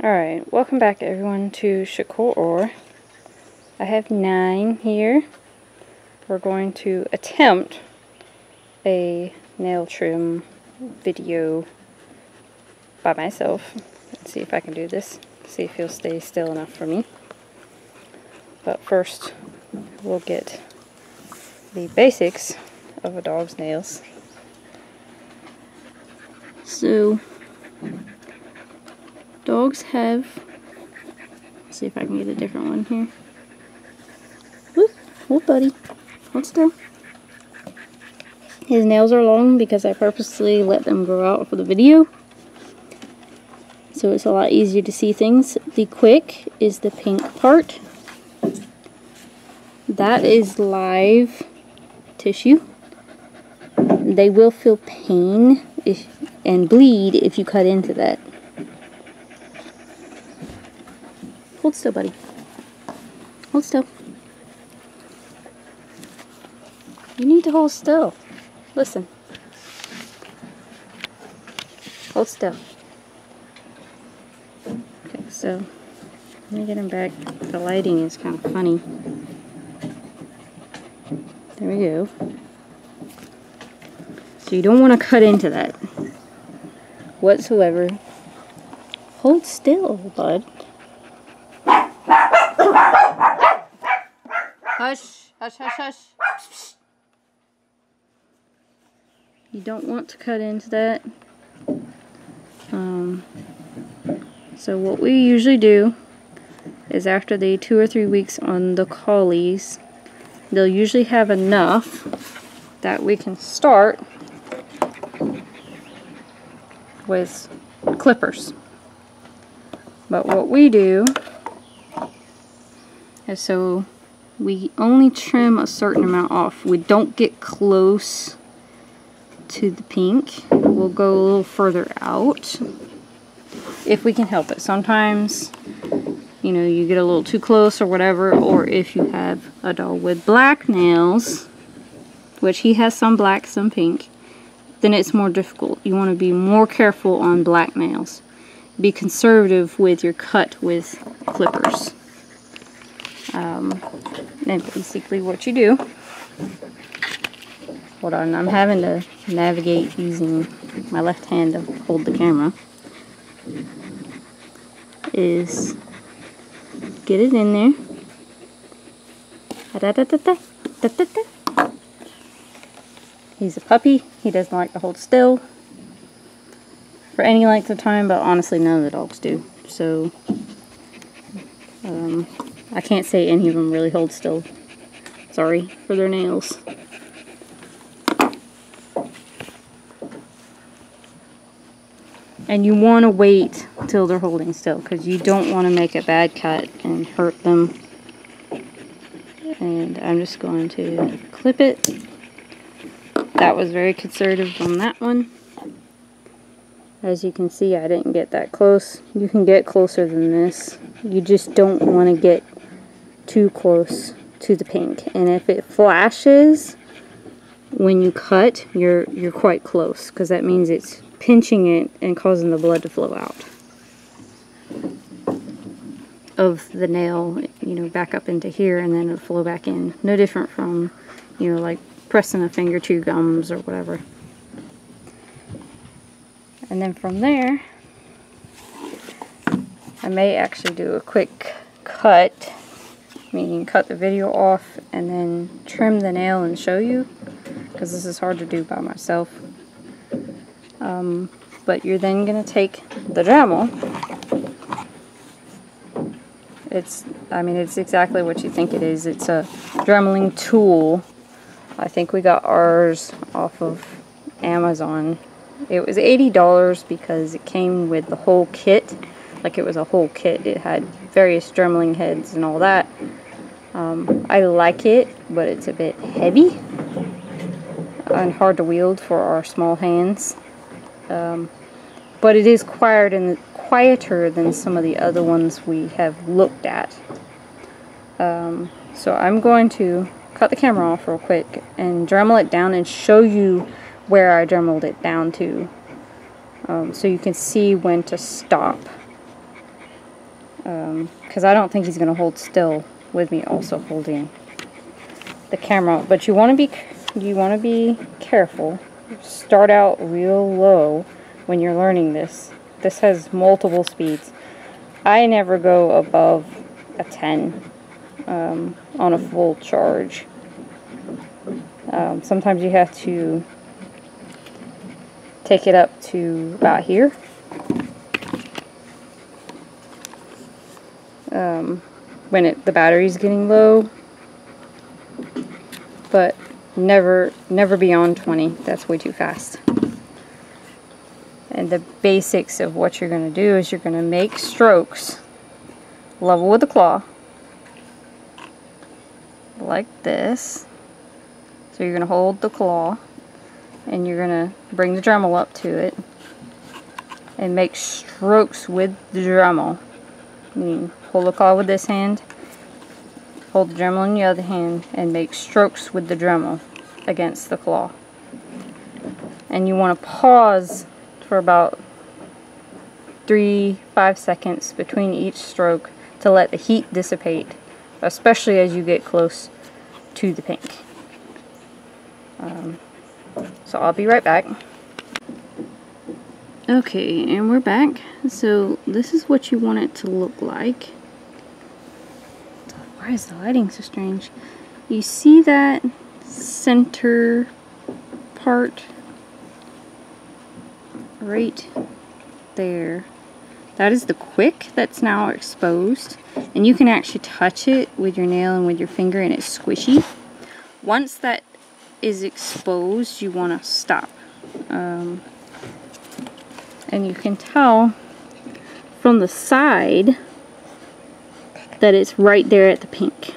Alright, welcome back everyone to Shakur. I have 9 here. We're going to attempt a nail trim video by myself. Let's see if I can do this. See if he'll stay still enough for me. But first, we'll get the basics of a dog's nails. So, dogs have, let's see if I can get a different one here. Whoop, hold buddy, hold still. His nails are long because I purposely let them grow out for the video. So it's a lot easier to see things. The quick is the pink part. That is live tissue. They will feel pain and bleed if you cut into that. Hold still, buddy. Hold still. You need to hold still. Listen. Hold still. Okay, so let me get him back. The lighting is kind of funny. There we go. So you don't want to cut into that whatsoever. Hold still, bud. Hush, hush, hush, hush. You don't want to cut into that. So what we usually do is after the 2 or 3 weeks on the collies, they'll usually have enough that we can start with clippers. But what we do is so we only trim a certain amount off. We don't get close to the pink. We'll go a little further out if we can help it. Sometimes, you know, you get a little too close or whatever, or if you have a dog with black nails, which he has some black, some pink, then it's more difficult. You want to be more careful on black nails. Be conservative with your cut with clippers. And basically what you do, hold on, I'm having to navigate using my left hand to hold the camera, is get it in there. He's a puppy. He doesn't like to hold still for any length of time, but honestly none of the dogs do. So I can't say any of them really hold still. Sorry for their nails. And you want to wait till they're holding still because you don't want to make a bad cut and hurt them. And I'm just going to clip it. That was very conservative on that one. As you can see, I didn't get that close. You can get closer than this. You just don't want to get too close to the pink. And if it flashes when you cut, you're quite close because that means it's pinching it and causing the blood to flow out of the nail, you know, back up into here and then it'll flow back in. No different from, you know, like pressing a finger to your gums or whatever. And then from there, I may actually do a quick cut, meaning cut the video off and then trim the nail and show you, because this is hard to do by myself. But you're then going to take the dremel. It's exactly what you think it is. It's a dremeling tool. I think we got ours off of Amazon. It was $80 because it came with the whole kit. Like it was a whole kit. It had various dremeling heads and all that. I like it, but it's a bit heavy and hard to wield for our small hands. But it is quieter than some of the other ones we have looked at. So I'm going to cut the camera off real quick and dremel it down and show you where I dremeled it down to, so you can see when to stop. because I don't think he's going to hold still with me also holding the camera. But you want to be careful. Start out real low when you're learning this. This has multiple speeds. I never go above a 10 on a full charge. Sometimes you have to take it up to about here. When the battery's getting low, but never beyond 20. That's way too fast. And the basics of what you're going to do is you're going to make strokes level with the claw, like this. So you're going to hold the claw, and you're going to bring the dremel up to it, and make strokes with the dremel. Meaning, hold the claw with this hand, hold the dremel in the other hand, and make strokes with the dremel against the claw. And you want to pause for about 3-5 seconds between each stroke to let the heat dissipate, especially as you get close to the pink. So I'll be right back. Okay, and we're back. So this is what you want it to look like. Why is the lighting so strange? You see that center part right there? That is the quick that's now exposed, and you can actually touch it with your nail and with your finger, and it's squishy. Once that is exposed, you want to stop. And you can tell from the side that it's right there at the pink.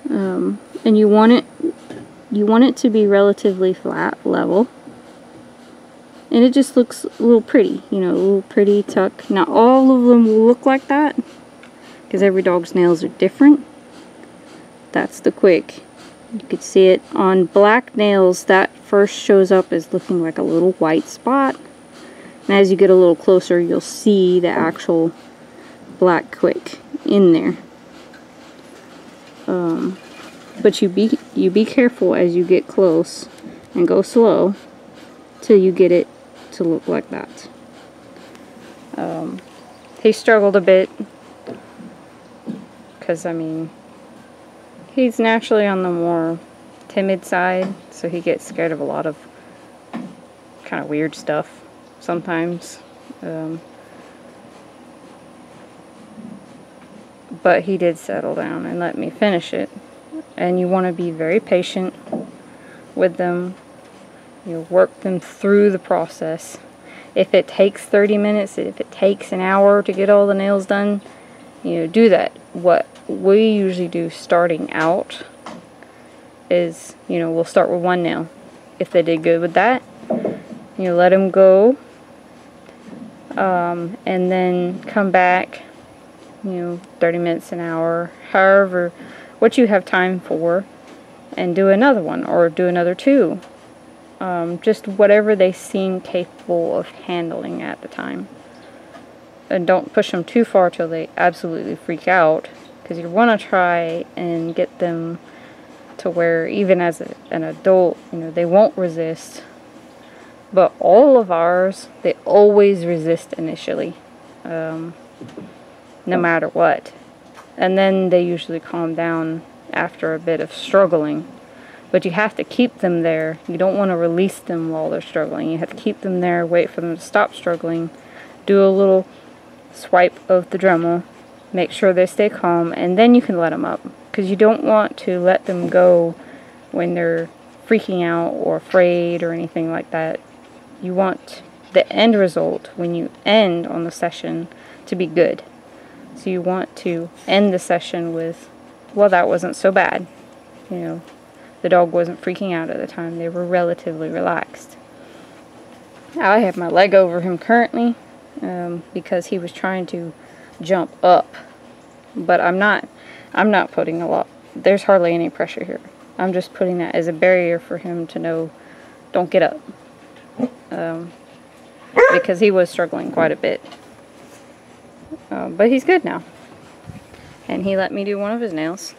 And you want it to be relatively flat, level. And it just looks a little pretty, you know, a little pretty tuck. Not all of them will look like that, because every dog's nails are different. That's the quick. You could see it on black nails. That first shows up as looking like a little white spot. And as you get a little closer, you'll see the actual black quick in there. But you be careful as you get close, and go slow till you get it to look like that. He struggled a bit because, I mean, he's naturally on the more timid side, so he gets scared of a lot of kind of weird stuff sometimes. But he did settle down and let me finish it. And you want to be very patient with them. You work them through the process. If it takes 30 minutes, if it takes an hour to get all the nails done, you know, do that. What we usually do starting out is, you know, we'll start with one nail. If they did good with that, you let them go, and then come back, you know, 30 minutes, an hour, however, what you have time for, and do another one, or do another two. Just whatever they seem capable of handling at the time. And don't push them too far till they absolutely freak out, because you want to try and get them to where, even as an adult, you know, they won't resist. But all of ours, they always resist initially, no matter what. And then they usually calm down after a bit of struggling. But you have to keep them there. You don't want to release them while they're struggling. You have to keep them there, wait for them to stop struggling, do a little swipe of the Dremel, make sure they stay calm, and then you can let them up. Because you don't want to let them go when they're freaking out or afraid or anything like that. You want the end result, when you end on the session, to be good. So you want to end the session with, well, that wasn't so bad. You know, the dog wasn't freaking out at the time. They were relatively relaxed. I have my leg over him currently because he was trying to jump up. But I'm not putting a lot. There's hardly any pressure here. I'm just putting that as a barrier for him to know, don't get up. Because he was struggling quite a bit. But he's good now. And he let me do one of his nails.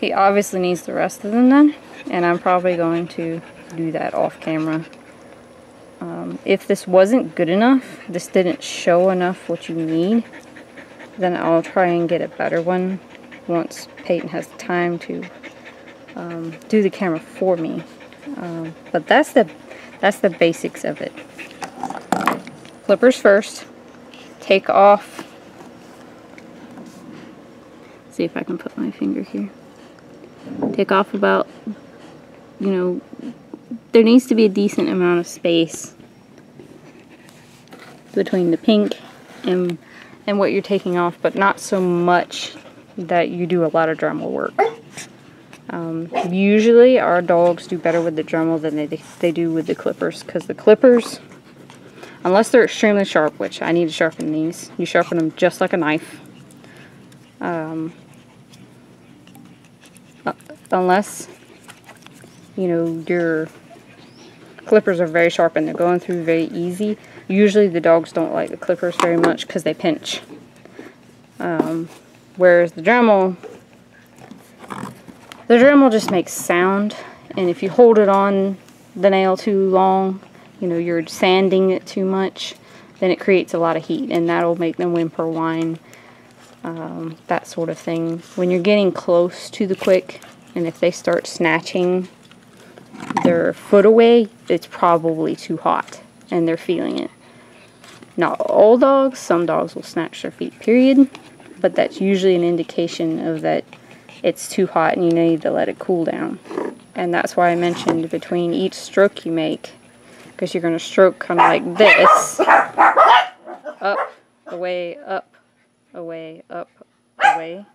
He obviously needs the rest of them done, and I'm probably going to do that off camera. If this wasn't good enough, this didn't show enough what you need, then I'll try and get a better one once Peyton has time to do the camera for me. But that's the basics of it. Clippers first. Take off. See if I can put my finger here. Take off about, you know, there needs to be a decent amount of space between the pink and what you're taking off, but not so much that you do a lot of Dremel work. Usually our dogs do better with the Dremel than they do with the clippers, because the clippers, unless they're extremely sharp, which I need to sharpen these, you sharpen them just like a knife. Unless, you know, your clippers are very sharp and they're going through very easy. Usually the dogs don't like the clippers very much because they pinch. Whereas the Dremel just makes sound, and if you hold it on the nail too long, you know, you're sanding it too much, then it creates a lot of heat, and that'll make them whimper, whine, that sort of thing. When you're getting close to the quick, and if they start snatching their foot away, it's probably too hot, and they're feeling it. Not all dogs, some dogs will snatch their feet, period, but that's usually an indication of that it's too hot and you need to let it cool down. And that's why I mentioned between each stroke you make, because you're going to stroke kind of like this, up, away, up, away, up, away.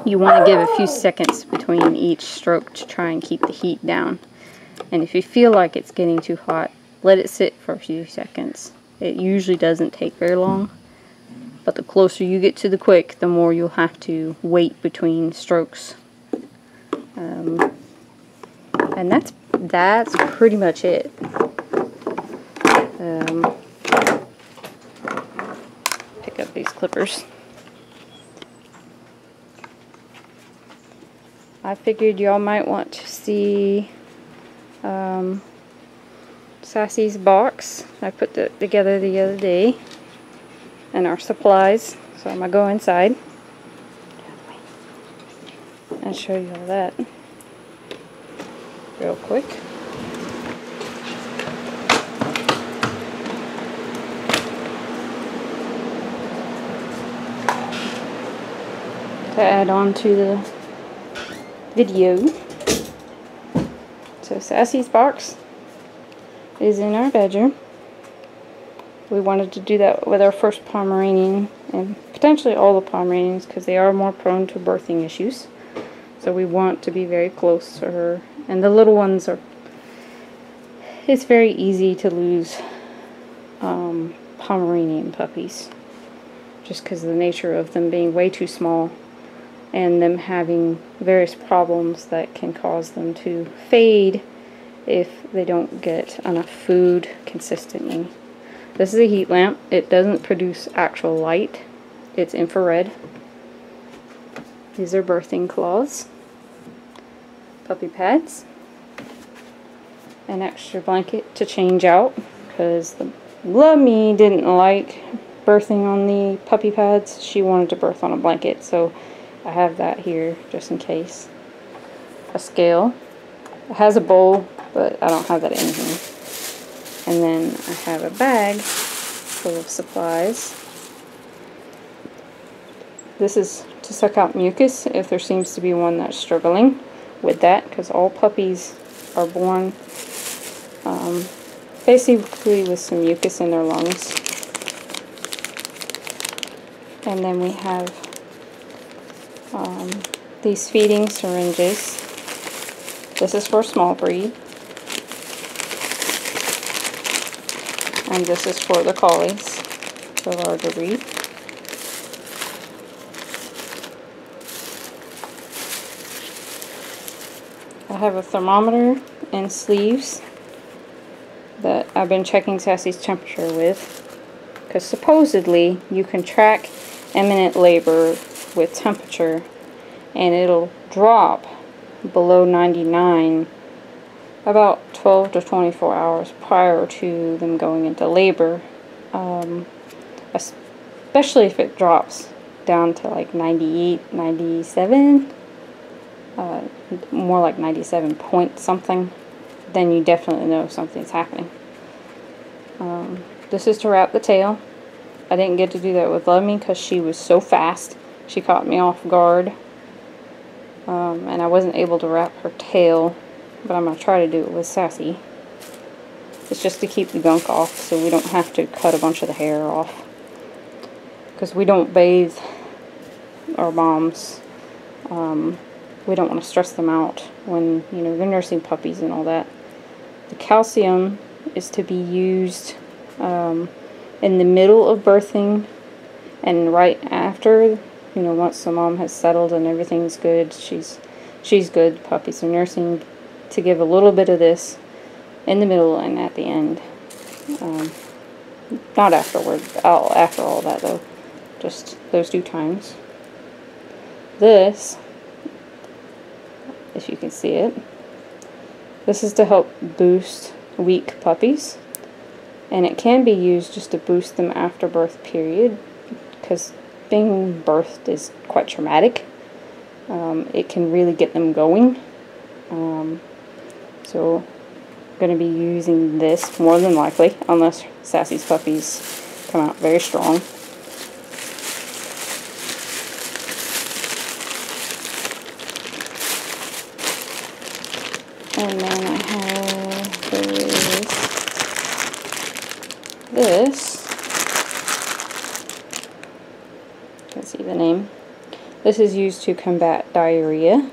You want to give a few seconds between each stroke to try and keep the heat down. And if you feel like it's getting too hot, let it sit for a few seconds. It usually doesn't take very long, but the closer you get to the quick, the more you'll have to wait between strokes. And that's pretty much it. Pick up these clippers. I figured y'all might want to see Sassy's box. I put that together the other day, and our supplies. So I'm going to go inside and show you all that real quick. To add on to the video. So Sassy's box is in our bedroom. We wanted to do that with our first Pomeranian, and potentially all the Pomeranians, because they are more prone to birthing issues. So we want to be very close to her. And the little ones are, it's very easy to lose Pomeranian puppies, just because of the nature of them being way too small and them having various problems that can cause them to fade if they don't get enough food consistently. This is a heat lamp. It doesn't produce actual light. It's infrared. These are birthing cloths, puppy pads, an extra blanket to change out, because the Love Me didn't like birthing on the puppy pads. She wanted to birth on a blanket, so I have that here just in case. A scale. It has a bowl, but I don't have that in here. And then I have a bag full of supplies. This is to suck out mucus if there seems to be one that's struggling with that, because all puppies are born basically with some mucus in their lungs. And then we have these feeding syringes. This is for small breed, and this is for the collies, the larger breed. I have a thermometer and sleeves that I've been checking Sassy's temperature with. because supposedly you can track imminent labor with temperature, and it'll drop below 99 about 12 to 24 hours prior to them going into labor, especially if it drops down to like 98, 97, more like 97 point something, then you definitely know something's happening. This is to wrap the tail. I didn't get to do that with Love Me because she was so fast. She caught me off guard. And I wasn't able to wrap her tail, but I'm going to try to do it with Sassy. It's just to keep the gunk off so we don't have to cut a bunch of the hair off. Because we don't bathe our moms. We don't want to stress them out when, you know, they're nursing puppies and all that. The calcium is to be used in the middle of birthing and right after, you know, once the mom has settled and everything's good, she's good, puppies are nursing, to give a little bit of this in the middle and at the end. Not afterward, after all that though, just those 2 times. This, if you can see it, this is to help boost weak puppies, and it can be used just to boost them after birth period, because being birthed is quite traumatic. It can really get them going. So I'm going to be using this more than likely, unless Sassy's puppies come out very strong. And then I have this. You can see the name. This is used to combat diarrhea.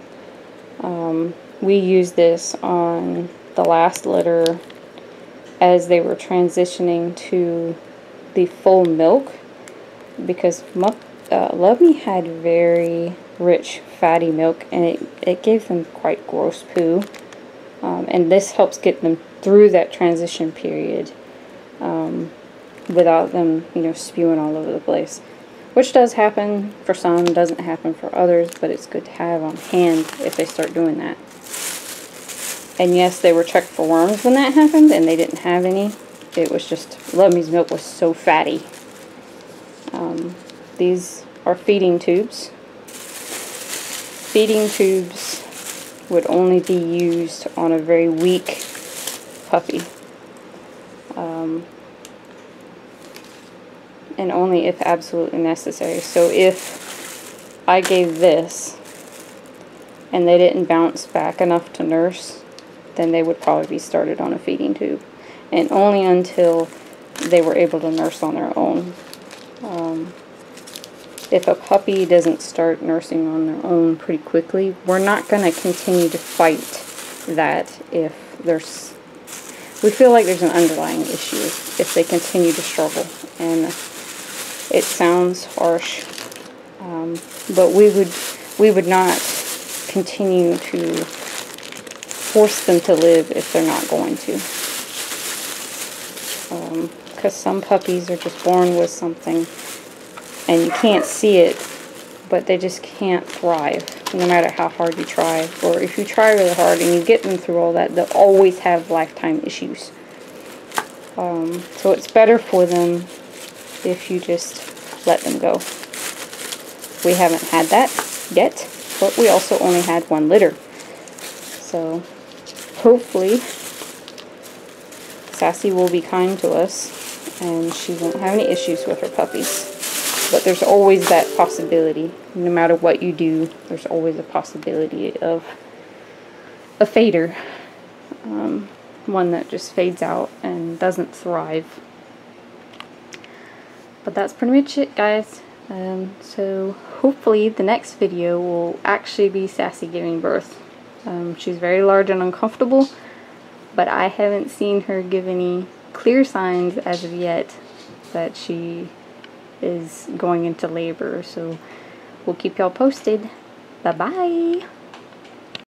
We used this on the last litter as they were transitioning to the full milk, because Love Me had very rich fatty milk, and it gave them quite gross poo. And this helps get them through that transition period without them, you know, spewing all over the place. Which does happen for some, doesn't happen for others, but it's good to have on hand if they start doing that. And yes, they were checked for worms when that happened, and they didn't have any. It was just, Love Me's milk was so fatty. These are feeding tubes. Feeding tubes would only be used on a very weak puppy. And only if absolutely necessary. So if I gave this and they didn't bounce back enough to nurse, then they would probably be started on a feeding tube. And only until they were able to nurse on their own. If a puppy doesn't start nursing on their own pretty quickly, we're not going to continue to fight that if there's... We feel like there's an underlying issue if they continue to struggle. And it sounds harsh, but we would not continue to force them to live if they're not going to. Because some puppies are just born with something, and you can't see it, but they just can't thrive, no matter how hard you try. Or if you try really hard and you get them through all that, they'll always have lifetime issues. So it's better for them if you just let them go. We haven't had that yet, but we also only had 1 litter. So hopefully Sassy will be kind to us and she won't have any issues with her puppies. But there's always that possibility. No matter what you do, there's always a possibility of a fader. One that just fades out and doesn't thrive. But that's pretty much it, guys. So hopefully the next video will actually be Sassy giving birth. She's very large and uncomfortable, but I haven't seen her give any clear signs as of yet that she is going into labor. So we'll keep y'all posted. Bye-bye.